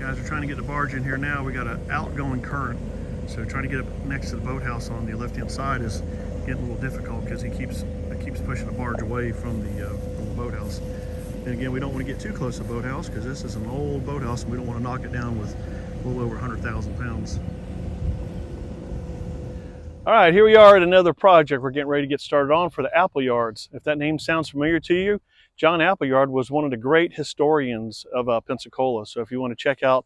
Guys are trying to get the barge in here now. We got an outgoing current, so trying to get up next to the boathouse on the left-hand side is getting a little difficult because it keeps pushing the barge away from the boathouse. And again, we don't want to get too close to the boathouse because this is an old boathouse and we don't want to knock it down with a little over 100,000 pounds. All right, here we are at another project we're getting ready to get started on for the Appleyards. If that name sounds familiar to you, John Appleyard was one of the great historians of Pensacola. So if you want to check out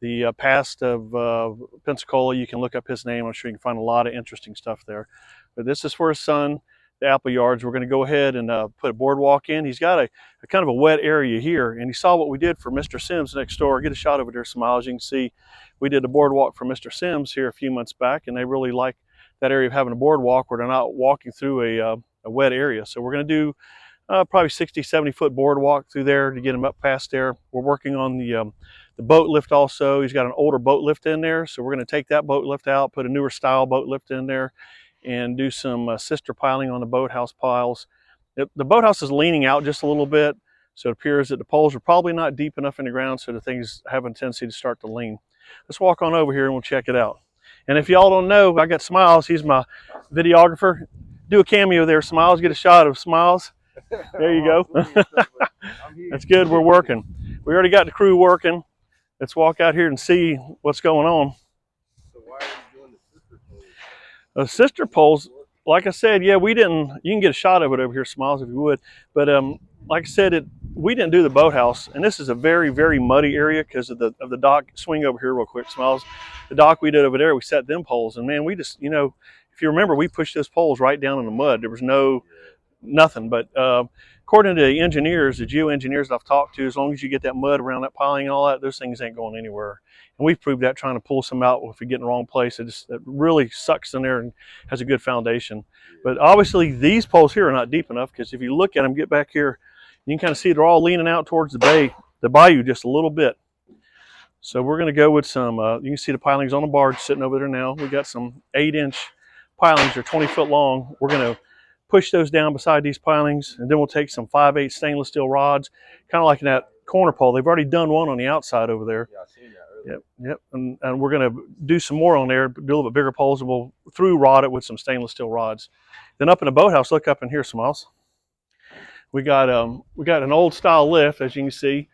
the past of Pensacola, you can look up his name. I'm sure you can find a lot of interesting stuff there. But this is for his son, the Appleyards. We're going to go ahead and put a boardwalk in. He's got a kind of a wet area here, and he saw what we did for Mr. Sims next door. Get a shot over there, Smiles. You can see we did a boardwalk for Mr. Sims here a few months back, and they really like that area of having a boardwalk where they're not walking through a wet area. So we're going to do probably 60-70 foot boardwalk through there to get them up past there. We're working on the boat lift also. He's got an older boat lift in there, so we're going to take that boat lift out, put a newer style boat lift in there, and do some sister piling on the boathouse piles. The boathouse is leaning out just a little bit, so it appears that the poles are probably not deep enough in the ground, so the things have a tendency to start to lean. Let's walk on over here and we'll check it out. And if y'all don't know, I got Smiles. He's my videographer. Do a cameo there, Smiles. Get a shot of Smiles. There you go. That's good. We're working. We already got the crew working. Let's walk out here and see what's going on. So why are you doing the sister poles? The sister poles, like I said, yeah, we didn't. You can get a shot of it over here, Smiles, if you would. But like I said, we didn't do the boathouse, and this is a very, very muddy area because of the dock. Swing over here real quick, Smiles. The dock we did over there, we set them poles, and man, we just, you know, if you remember, we pushed those poles right down in the mud. There was nothing, but according to the engineers, the geoengineers I've talked to, as long as you get that mud around that piling and all that, those things ain't going anywhere. And we've proved that trying to pull some out if we get in the wrong place. It really sucks in there and has a good foundation. But obviously these poles here are not deep enough, because if you look at them, get back here, you can kind of see they're all leaning out towards the bayou just a little bit. So we're going to go with some, you can see the pilings on the barge sitting over there now. We got some 8-inch pilings, they're 20 foot long. We're going to push those down beside these pilings, and then we'll take some 5/8 stainless steel rods, kind of like in that corner pole. They've already done one on the outside over there. Yeah, I seen that earlier. Yep. And we're going to do some more on there, do a little bit bigger poles, and we'll through rod it with some stainless steel rods. Then up in the boathouse, look up in here, Smiles. We got an old style lift, as you can see.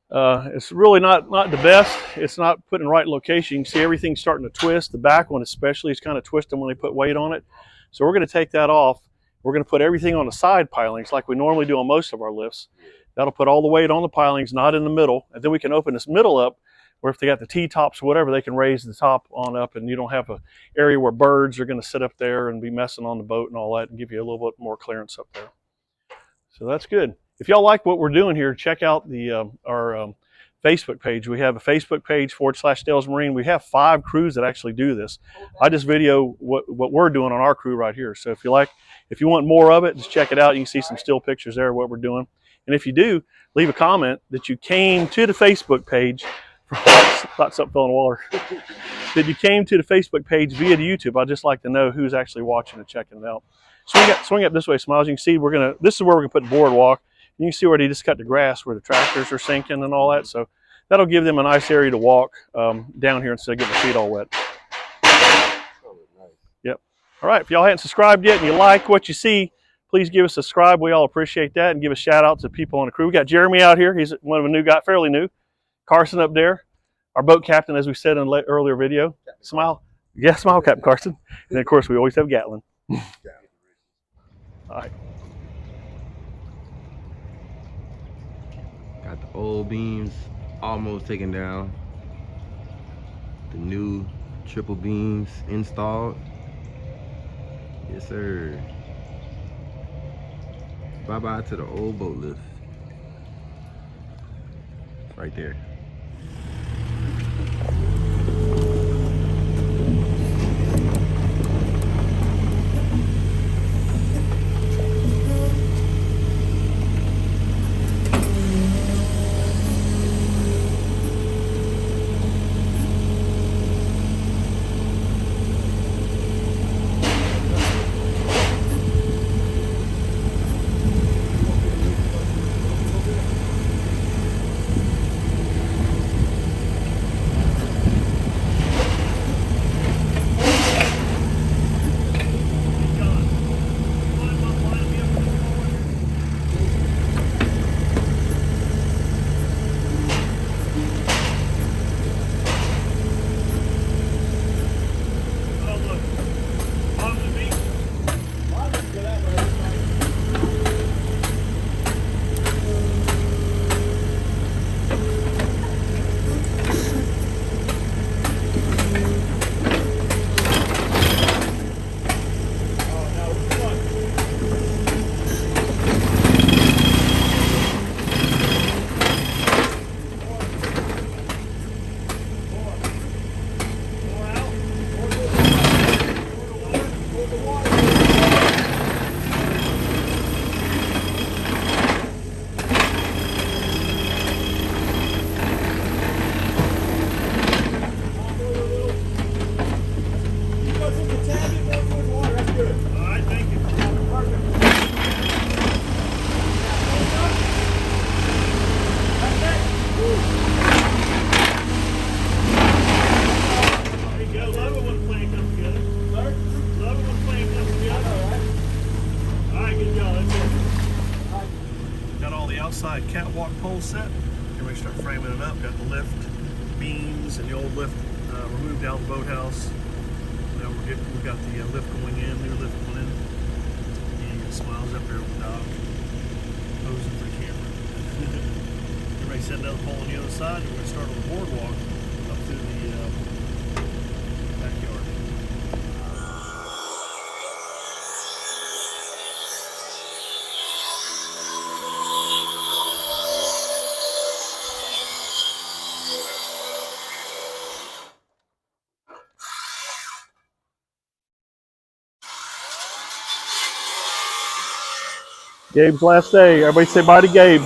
It's really not the best. It's not put in the right location. You can see everything's starting to twist. The back one especially is kind of twisting when they put weight on it. So we're going to take that off. We're going to put everything on the side pilings like we normally do on most of our lifts. That'll put all the weight on the pilings, not in the middle. And then we can open this middle up, where if they got the T-tops or whatever, they can raise the top on up, and you don't have an area where birds are going to sit up there and be messing on the boat and all that, and give you a little bit more clearance up there. So that's good. If y'all like what we're doing here, check out our Facebook page. We have a Facebook page /Dales Marine. We have 5 crews that actually do this. I just video what we're doing on our crew right here. So if you want more of it, just check it out. You can see some still pictures there of what we're doing. And if you do, leave a comment that you came to the Facebook page. Thought something fell in the water. That you came to the Facebook page via the YouTube. I'd just like to know who's actually watching and checking it out. Swing up this way, Smiles. You can see this is where we're gonna put the boardwalk. You can see where they just cut the grass where the tractors are sinking and all that. So that'll give them a nice area to walk down here instead of getting their feet all wet. Yep. All right, if y'all hadn't subscribed yet and you like what you see, please give us a subscribe. We all appreciate that, and give a shout out to people on the crew. We got Jeremy out here. He's one of a new guy, fairly new. Carson up there, our boat captain, as we said in an earlier video. Smile. Yeah, smile, Captain Carson. And then, of course, we always have Gatlin. All right. Got the old beams almost taken down. The new triple beams installed. Yes, sir. Bye-bye to the old boat lift. Right there. framing it up. Got the lift beams and the old lift removed out of the boathouse. Now we've got the lift going in, new lift going in. And Smiles up there on the dock, posing for the camera. Everybody setting down the pole on the other side, and we're going to start on the boardwalk up through the backyard. Gabe's last day. Everybody say bye to Gabe.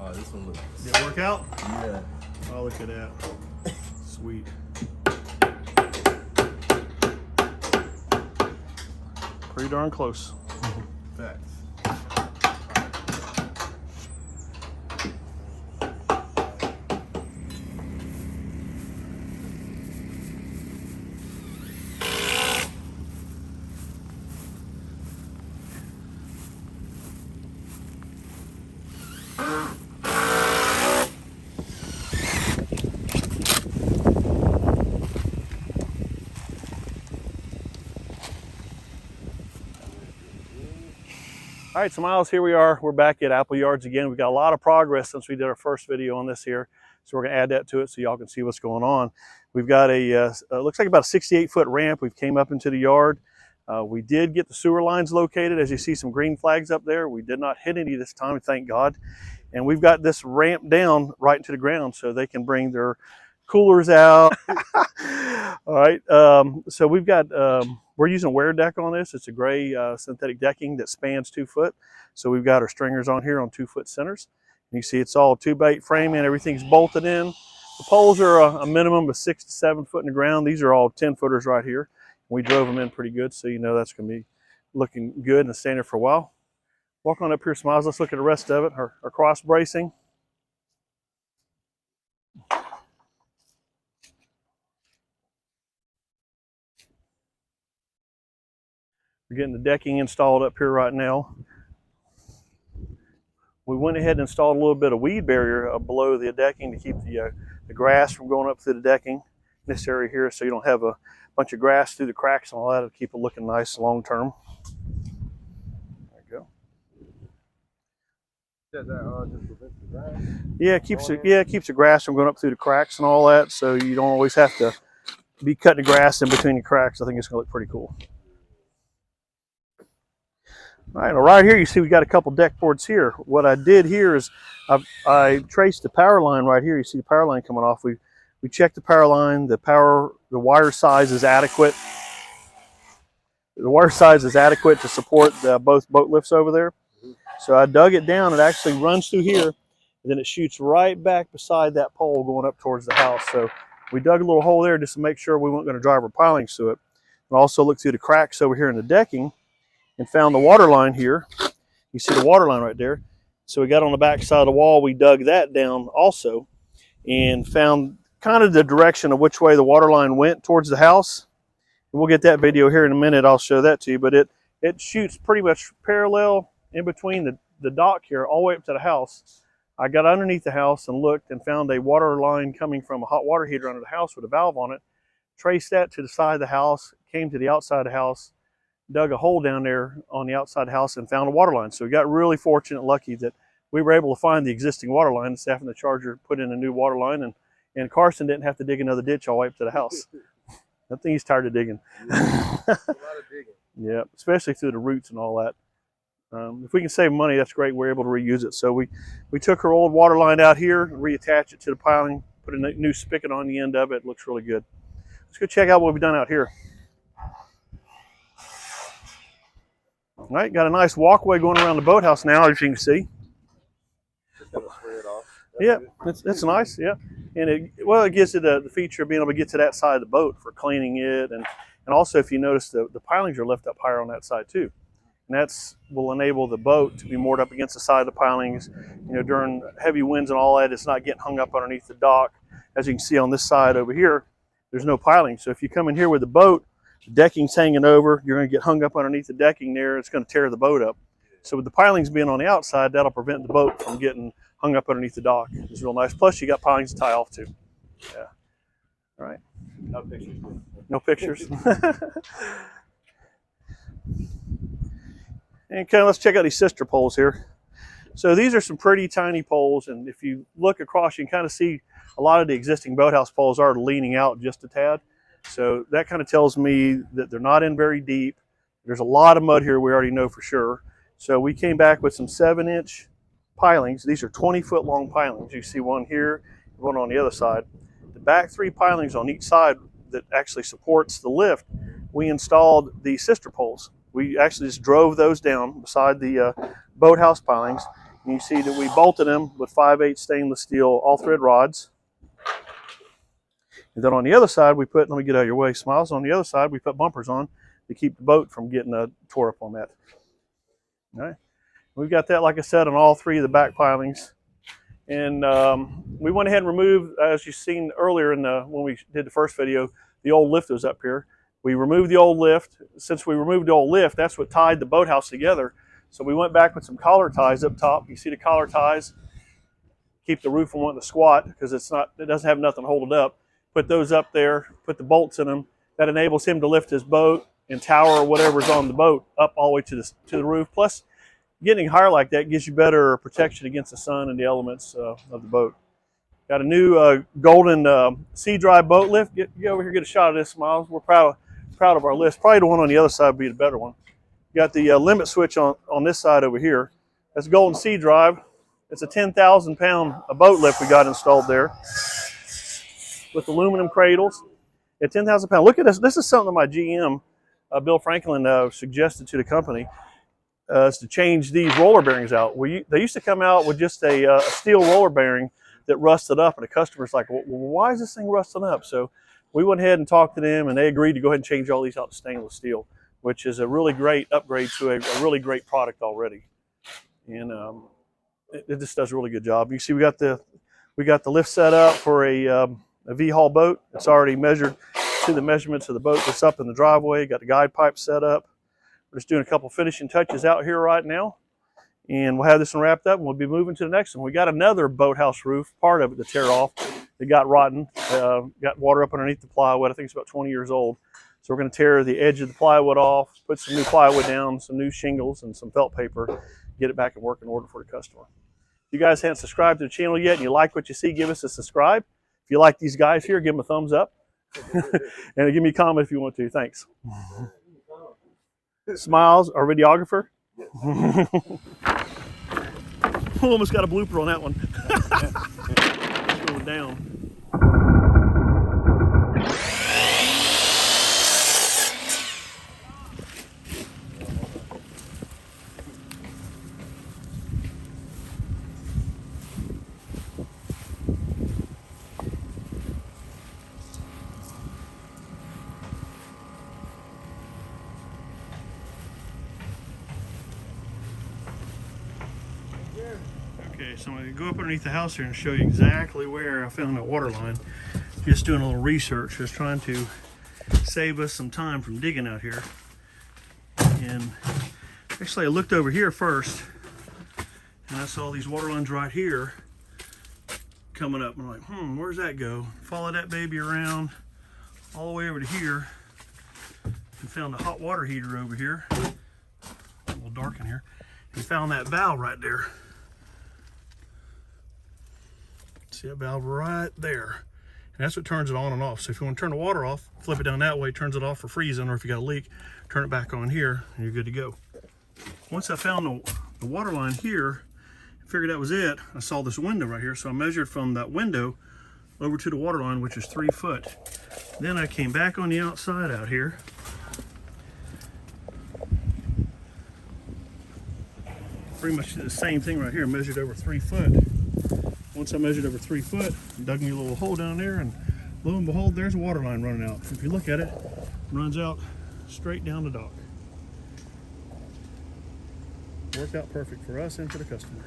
Oh, this one looks. Did it work out? Yeah. Oh, look at that. Sweet. Pretty darn close. Facts. All right, so Miles, here we are. We're back at Apple Yards again. We've got a lot of progress since we did our first video on this here. So we're gonna add that to it so y'all can see what's going on. We've got a, looks like about a 68-foot ramp. We've came up into the yard. We did get the sewer lines located. As you see some green flags up there. We did not hit any this time, thank God. And we've got this ramp down right into the ground so they can bring their coolers out. All right, so we've got, we're using a wear deck on this. It's a gray synthetic decking that spans 2 foot. So we've got our stringers on here on 2 foot centers. And you see it's all 2x8 framing, everything's bolted in. The poles are a minimum of 6 to 7 foot in the ground. These are all 10 footers right here. We drove them in pretty good, so you know that's gonna be looking good and staying there for a while. Walk on up here, Smiles. Let's look at the rest of it. Our cross bracing. We're getting the decking installed up here right now. We went ahead and installed a little bit of weed barrier below the decking to keep the grass from going up through the decking in this area here, so you don't have a bunch of grass through the cracks and all that. It'll keep it looking nice long term. There you go. Does that just prevent the grass? Yeah, it keeps the grass from going up through the cracks and all that, so you don't always have to be cutting the grass in between the cracks. I think it's gonna look pretty cool. All right, right here you see we got a couple deck boards here. What I did here is I traced the power line right here. You see the power line coming off. We checked the power line. The wire size is adequate. The wire size is adequate to support both boat lifts over there. So I dug it down. It actually runs through here, and then it shoots right back beside that pole going up towards the house. So we dug a little hole there just to make sure we weren't going to drive our pilings through it. And also looked through the cracks over here in the decking and found the water line here. You see the water line right there. So we got on the back side of the wall, we dug that down also and found kind of the direction of which way the water line went towards the house. We'll get that video here in a minute. I'll show that to you, but it shoots pretty much parallel in between the dock here all the way up to the house. I got underneath the house and looked and found a water line coming from a hot water heater under the house with a valve on it. Traced that to the side of the house, came to the outside of the house, dug a hole down there on the outside of the house and found a water line. So we got really fortunate, lucky that we were able to find the existing water line. Staff and the charger put in a new water line, and Carson didn't have to dig another ditch all the way up to the house. I think he's tired of digging. Yeah, a lot of digging. Yeah, especially through the roots and all that. If we can save money, that's great. We're able to reuse it. So we took our old water line out here, reattached it to the piling, put a new spigot on the end of it. It looks really good. Let's go check out what we've done out here. All right, got a nice walkway going around the boathouse now, as you can see. Just gonna spray it off. Yeah, it's nice. Yeah, and it gives it the feature of being able to get to that side of the boat for cleaning it, and also if you notice the pilings are left up higher on that side too, and that's will enable the boat to be moored up against the side of the pilings. You know, during heavy winds and all that, it's not getting hung up underneath the dock. As you can see on this side over here, there's no piling. So if you come in here with the boat, the decking's hanging over, you're going to get hung up underneath the decking there. It's going to tear the boat up. So with the pilings being on the outside, that'll prevent the boat from getting hung up underneath the dock. It's real nice. Plus, you got pilings to tie off too. Yeah. All right. No pictures. No pictures. And kind of let's check out these sister poles here. So these are some pretty tiny poles, and if you look across, you can kind of see a lot of the existing boathouse poles are leaning out just a tad. So that kind of tells me that they're not in very deep. There's a lot of mud here, we already know for sure. So we came back with some 7-inch pilings. These are 20-foot long pilings. You see one here, one on the other side. The back 3 pilings on each side that actually supports the lift, we installed the sister poles. We actually just drove those down beside the boathouse pilings. And you see that we bolted them with 5/8 stainless steel all-thread rods. And then on the other side, we put, let me get out of your way, Smiles. On the other side, we put bumpers on to keep the boat from getting tore up on that. All right. We've got that, like I said, on all 3 of the back pilings. And we went ahead and removed, as you've seen earlier when we did the first video, the old lift was up here. We removed the old lift. Since we removed the old lift, that's what tied the boathouse together. So we went back with some collar ties up top. You see the collar ties keep the roof from wanting to squat because it doesn't have nothing to hold it up. Put those up there, put the bolts in them. That enables him to lift his boat and tower or whatever's on the boat up all the way to the roof. Plus, getting higher like that gives you better protection against the sun and the elements of the boat. Got a new golden sea dry boat lift. Get over here, get a shot of this, Miles. We're proud of our lift. Probably the one on the other side would be the better one. Got the limit switch on this side over here. That's golden sea drive. It's a 10,000-pound boat lift we got installed there with aluminum cradles at 10,000 pounds. Look at this. This is something that my GM, Bill Franklin, suggested to the company is to change these roller bearings out. They used to come out with just a steel roller bearing that rusted up, and the customer's like, well, why is this thing rusting up? So we went ahead and talked to them, and they agreed to go ahead and change all these out to stainless steel, which is a really great upgrade to a really great product already. And it just does a really good job. You see, we got the lift set up for a V-hull boat. It's already measured to the measurements of the boat that's up in the driveway. Got the guide pipe set up. We're just doing a couple finishing touches out here right now, and we'll have this one wrapped up, and we'll be moving to the next one. We got another boathouse roof, part of it, to tear off. It got rotten, got water up underneath the plywood. I think it's about 20 years old. So we're going to tear the edge of the plywood off, put some new plywood down, some new shingles, and some felt paper, get it back in working order for the customer. If you guys haven't subscribed to the channel yet and you like what you see, give us a subscribe. If you like these guys here, give them a thumbs up. And give me a comment if you want to. Thanks. Smiles, our videographer. Almost got a blooper on that one. Going down. Okay, so I'm going to go up underneath the house here and show you exactly where I found that water line. Just doing a little research, just trying to save us some time from digging out here. And actually I looked over here first and I saw these water lines right here coming up. I'm like, where's that go? Follow that baby around all the way over to here and found a hot water heater over here. A little dark in here. And found that valve right there. See that valve right there, and that's what turns it on and off. So if you want to turn the water off, flip it down that way, turns it off for freezing, or if you got a leak, turn it back on here and you're good to go. Once I found the water line here, I figured that was it. I saw this window right here, so I measured from that window over to the water line, which is 3 foot. Then I came back on the outside out here. Pretty much did the same thing right here, measured over 3 foot. Once I measured over 3 foot, dug me a little hole down there, and lo and behold, there's a water line running out. If you look at it, it runs out straight down the dock. Worked out perfect for us and for the customer.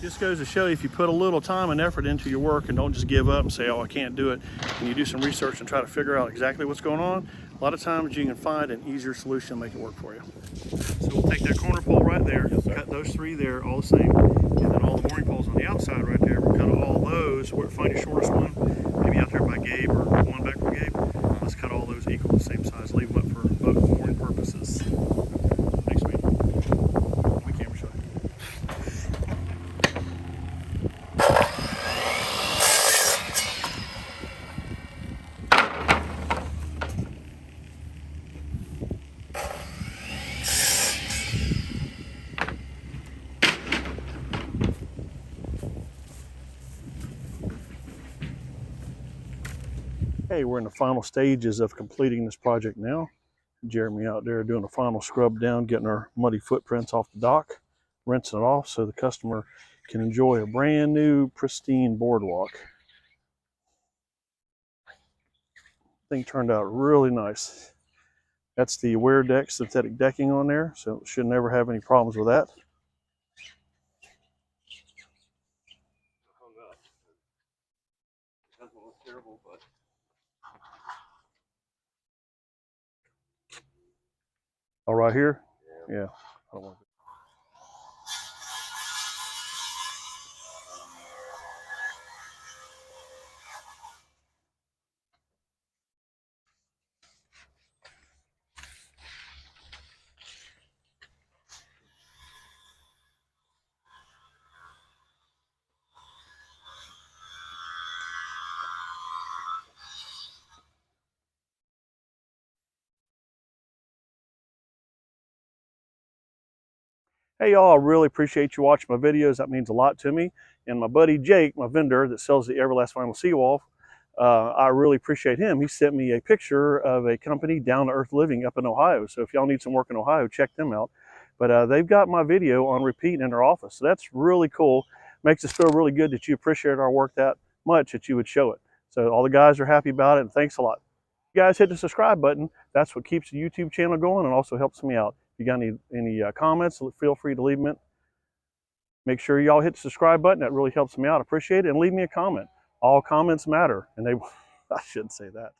Just goes to show you, if you put a little time and effort into your work and don't just give up and say, oh, I can't do it, and you do some research and try to figure out exactly what's going on, a lot of times you can find an easier solution to make it work for you. So we'll take that corner pole right there, cut those 3 there, all the same, and then all the mooring poles on the outside right there, we'll cut all those, find your shortest one, maybe out there by Gabe or one back from Gabe. Let's cut all those equal, the same size, leave them up for boat mooring purposes. Thanks, sweetie. My camera shot. Okay, we're in the final stages of completing this project now. Jeremy out there doing a final scrub down, getting our muddy footprints off the dock, rinsing it off so the customer can enjoy a brand new, pristine boardwalk. Thing turned out really nice. That's the wear deck synthetic decking on there, so should never have any problems with that. Terrible, but Oh, right here? Yeah. I don't want to. Hey y'all, I really appreciate you watching my videos. That means a lot to me. And my buddy Jake, my vendor that sells the Everlast Vinyl Seawall, I really appreciate him. He sent me a picture of a company, Down to Earth Living, up in Ohio. So if y'all need some work in Ohio, check them out. But they've got my video on repeat in their office. So that's really cool. Makes us feel really good that you appreciate our work that much that you would show it. So all the guys are happy about it, and thanks a lot. You guys hit the subscribe button. That's what keeps the YouTube channel going and also helps me out. If you got any comments, feel free to leave them. Make sure y'all hit the subscribe button. That really helps me out. Appreciate it. And leave me a comment. All comments matter. And they, I shouldn't say that.